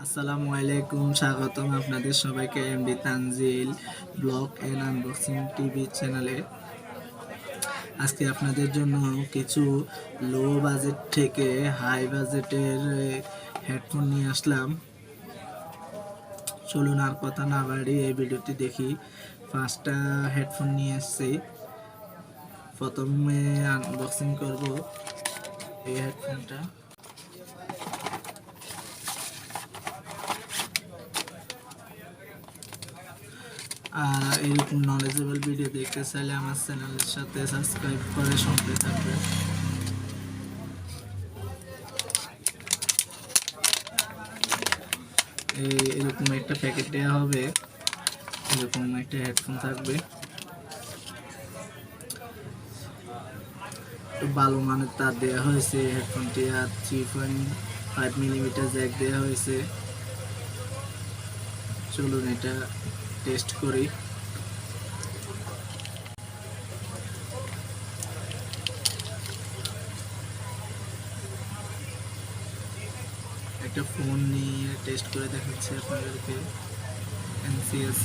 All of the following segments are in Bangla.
আসসালামু আলাইকুম, স্বাগতম আপনাদের সবাইকে MD Tanjil blog and unboxing TV চ্যানেলে। আজকে আপনাদের জন্য কিছু লো বাজেট থেকে হাই বাজেটের হেডফোন নিয়ে আসলাম। চলুন আর কথা না বাড়িয়ে এই ভিডিওটি দেখি। পাঁচটা হেডফোন নিয়ে এসেছি। প্রথমে আনবক্সিং করব এই হেডফোনটা। আর এরকম নলেজেবল ভিডিও দেখতে চাইলে আমার চ্যানেলের সাথে সাবস্ক্রাইব করে সঙ্গে থাকবেন। এরকম একটা প্যাকেট দেওয়া হবে, এরকম একটা হেডফোন থাকবে, একটু ভালো মানের তার দেওয়া হয়েছে হেডফোনটি, আর 3.5 মিলিমিটার জ্যাক দেওয়া হয়েছে। চলুন এটা টেস্ট করি। একটা ফোন নিয়ে টেস্ট করে দেখাচ্ছি আপনাদেরকে। এনসিএস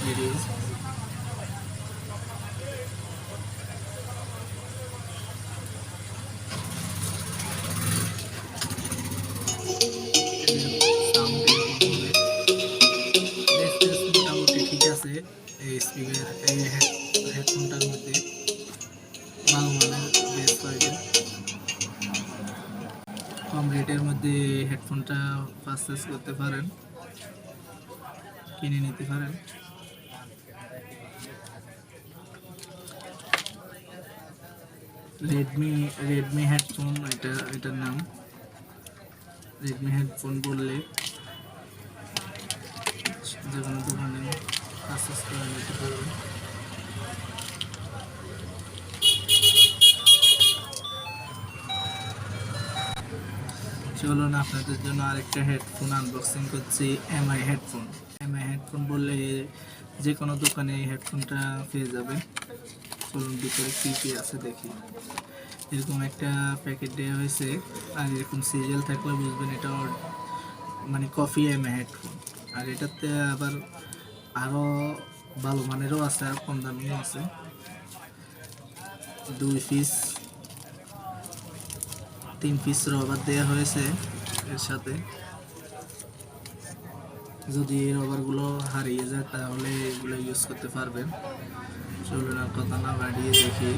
ভিডিও মোটামুটি ঠিক আছে। এই স্পিকার এই হেডফোনটার মধ্যে ভালো মানের বেস পাইবেন। কম রেটের মধ্যে হেডফোনটা পারচেজ করতে পারেন, কিনে নিতে পারেন। রেডমি হেডফোন, এটার নাম রেডমি হেডফোন বললে যে কোনো দোকানে পারচেজ করে নিতে পারবেন। চলুন আপনাদের জন্য আরেকটা হেডফোন আনবক্সিং করছি। এমআই হেডফোন বললে যে কোনো দোকানে এই হেডফোনটা পেয়ে যাবে। চলুন ভিতরে কী কী আছে দেখি। এরকম একটা প্যাকেট দেওয়া হয়েছে, আর এরকম সিরিয়াল থাকলে বুঝবেন এটা মানে কফি এমআই হেডফোন। আর এটাতে আবার আরও ভালো মানেরও আছে, আর কম দামিও আছে। 3 পিস রবার দেওয়া হয়েছে এর সাথে। যদি এই রবারগুলো হারিয়ে যায় তাহলে এগুলো ইউজ করতে পারবেন। চলুন আর কথা না বাড়িয়ে দেখি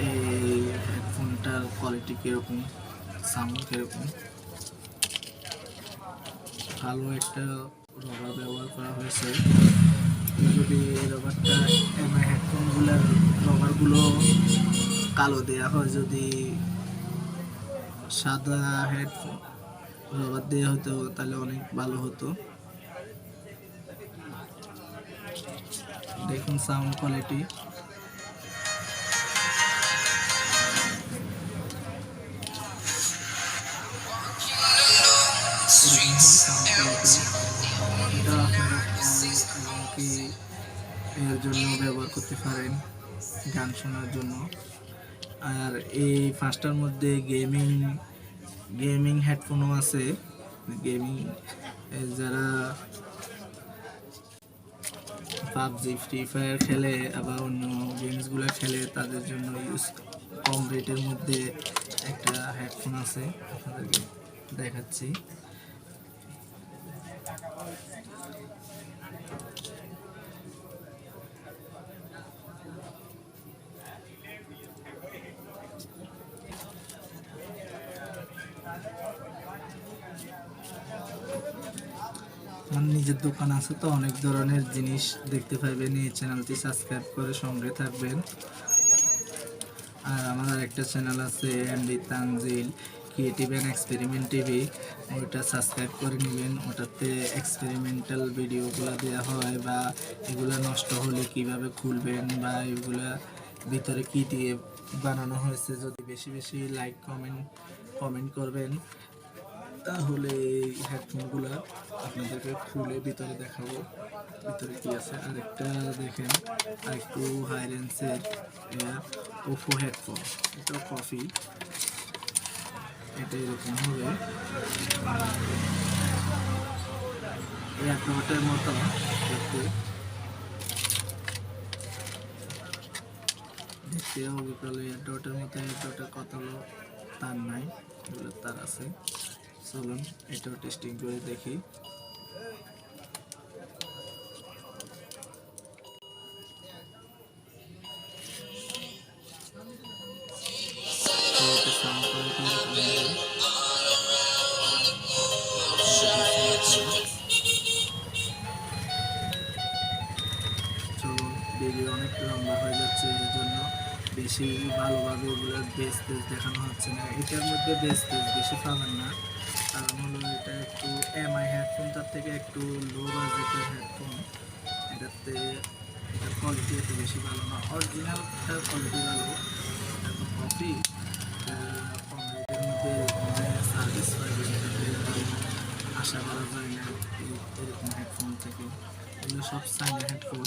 এই হেডফোনটার কোয়ালিটি কীরকম, সাউন্ড কীরকম। ভালো একটা রবার ব্যবহার করা হয়েছে। যদি রবারটা এমআই হেডফোনগুলোর রবারগুলো কালো দেওয়া হয়, যদি সাদা হেডফোন রবার দেওয়া হতো তাহলে অনেক ভালো হতো। দেখুন সাউন্ড কোয়ালিটি। এটা আপনারা কি এর জন্য ব্যবহার করতে পারেন, গান শোনার জন্য। আর এই পাঁচটার মধ্যে গেমিং হেডফোনও আছে। গেমিং যারা পাবজি ফ্রি ফায়ার খেলে, আবার অন্য গেমসগুলো খেলে, তাদের জন্য কম রেটের মধ্যে একটা হেডফোন আছে, আপনাদেরকে দেখাচ্ছি। আমার নিজের দোকান আছে, তো অনেক ধরনের জিনিস দেখতে পাইবেন। এই চ্যানেলটি সাবস্ক্রাইব করে সঙ্গে থাকবেন। আর আমার আরেকটা চ্যানেল আছে MD Tanzil creative and experiment TV, ওইটা সাবস্ক্রাইব করে নেবেন। ওটাতে এক্সপেরিমেন্টাল ভিডিওগুলো দেওয়া হয়, বা এগুলো নষ্ট হলে কিভাবে খুলবেন, বা এগুলা ভিতরে কী দিয়ে বানানো হয়েছে। যদি বেশি বেশি লাইক কমেন্ট করবেন তাহলে এই হেডফোনগুলো আপনাদেরকে খুলে ভিতরে দেখাবো ভিতরে কি আছে। আরেকটা দেখেন, আরেকটু হাই রেঞ্জের ওপো হেডফোন, এটা কফি। এটা এরকম হবে, এয়ারড্রপের মতো দেখতে দেখতে হবে। তাহলে এয়ারড্রপের মতো, এয়ারড্রপের কত তার নাই, এগুলো তার আছে। চলুন এটাও টেস্টিং করে দেখি। চলুন, ভিডিও অনেক লম্বা হয়ে যাচ্ছে, এই জন্য বেশি ভালোভাবে এগুলোর বেস টেস দেখানো হচ্ছে না। এটার মধ্যে বেস টেস বেশি পাবেন না, কারণ হলো এটা একটু এমআই হেডফোনটার থেকে একটু লো বাজেটের হেডফোন। এটাতে এটার কোয়ালিটি এত বেশি ভালো না, অরিজিনালটার কোয়ালিটি ভালো, এটা তো কপি। কম রেটের মধ্যে সার্ভিস পাবেন, এটাতে আশা করা যায় না এরকম হেডফোন থেকে। এগুলো সব চাইনা হেডফোন।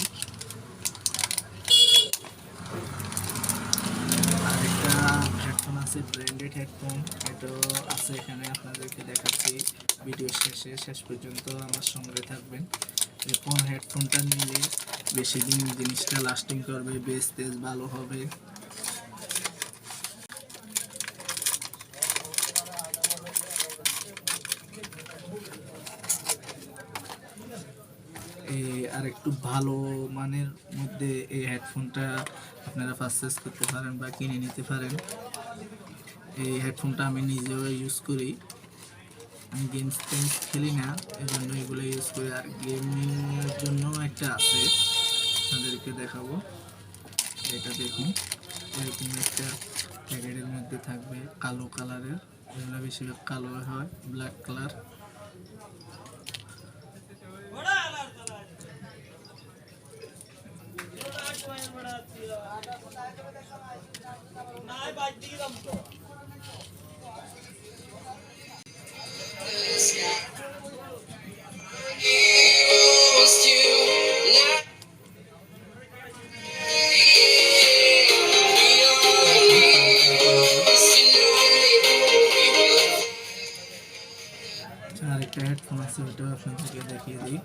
আরেকটা হেডফোন আছে, ব্র্যান্ডেড হেডফোন, এটাও আছে এখানে, আপনাদেরকে দেখাচ্ছি। ভিডিও শেষ পর্যন্ত আমার সঙ্গে থাকবেন। কোন হেডফোনটা নিলে বেশি দিন জিনিসটা লাস্টিং করবে, বেস তেজ ভালো হবে। আর একটু ভালো মানের মধ্যে এই হেডফোনটা আপনারা পারচেস করতে পারেন বা কিনে নিতে পারেন। এই হেডফোনটা আমি নিজেও ইউজ করি, আমি গেমস টেমস খেলি না, এই জন্য এগুলো ইউজ করি। আর গেমিংয়ের জন্য একটা আছে, আপনাদেরকে দেখাবো। এটা দেখুন, এরকম একটা প্যাকেটের মধ্যে থাকবে কালো কালারের, এগুলো বেশিরভাগ কালো হয়, ব্ল্যাক কালার। আরেকটা হেডফোন আছে, ওটাও আপনাদেরকে দেখিয়ে দিই।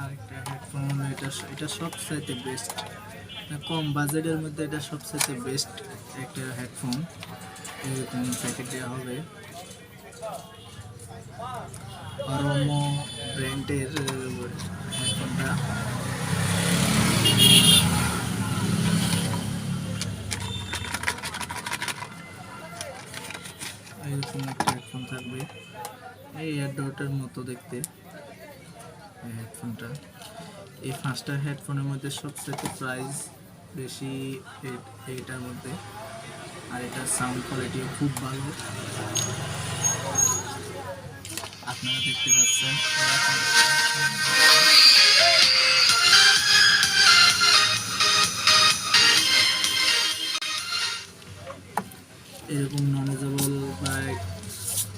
আরেকটা হেডফোন, এটা সবচাইতে বেস্ট, কম বাজেটের মধ্যে এটা সবচাইতে বেস্ট একটা হেডফোন। এরকম প্যাকেট দেওয়া হবে, অরমো ব্র্যান্ডের হেডফোনটা। এরকম একটা হেডফোন থাকবে, এই এয়ারডটের মতো দেখতে এই হেডফোনটা। এই 5টা হেডফোনের মধ্যে সবচেয়ে প্রাইস বেশি এইটার মধ্যে, আর এটার সাউন্ড কোয়ালিটিও খুব ভালো, আপনারা দেখতে পাচ্ছেন। এরকম নলেজেবল বা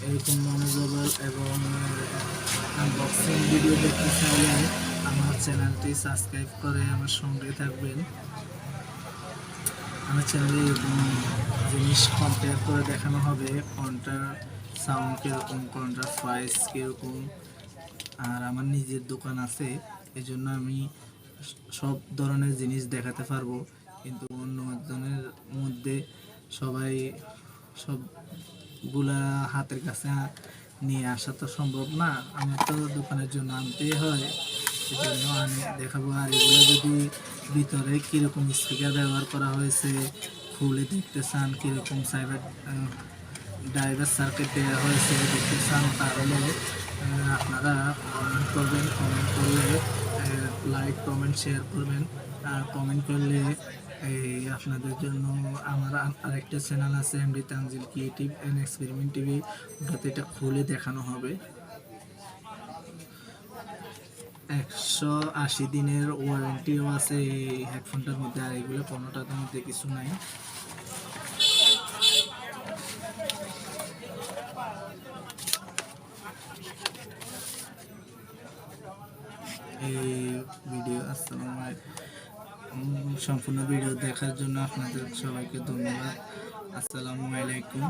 এরকম নলেজেবল এবং আনবক্সিং ভিডিও দেখতে চাইলে আমার চ্যানেলটি সাবস্ক্রাইব করে আমার সঙ্গে থাকবেন। আমার চ্যানেলে এরকম জিনিস কম্পেয়ার করে দেখানো হবে, কোনটা সাউন্ড কীরকম, কোনটা প্রাইস কীরকম। আর আমার নিজের দোকান আছে, এই জন্য আমি সব ধরনের জিনিস দেখাতে পারবো, কিন্তু অন্য একজনের মধ্যে সবাই সবগুলা হাতের কাছে নিয়ে আসা তো সম্ভব না, আমার তো দোকানের জন্য আনতেই হয়। এজন্য আমি দেখাবো। আর এগুলো যদি ভিতরে কীরকম স্পিকার ব্যবহার করা হয়েছে খুলে দেখতে চান, কীরকম ড্রাইভার সার্কিট দেওয়া হয়েছে দেখতে চান, তাহলে আপনারা কমেন্ট করবেন। কমেন্ট করলে লাইক কমেন্ট শেয়ার করবেন। আর কমেন্ট করলে আপনাদের জন্য আমার আরেকটা চ্যানেল আছে MD Tanzil creative and experiment TV, ওটাতে এটা খুলে দেখানো হবে। 180 দিনের ওয়ারেন্টিও আছে এই হেডফোনটার মধ্যে। আর এগুলো 15 টাকার মধ্যে কিছু নাই। এই ভিডিও সম্পূর্ণ ভিডিও দেখার জন্য আপনাদের সবাইকে ধন্যবাদ। আসসালামু আলাইকুম।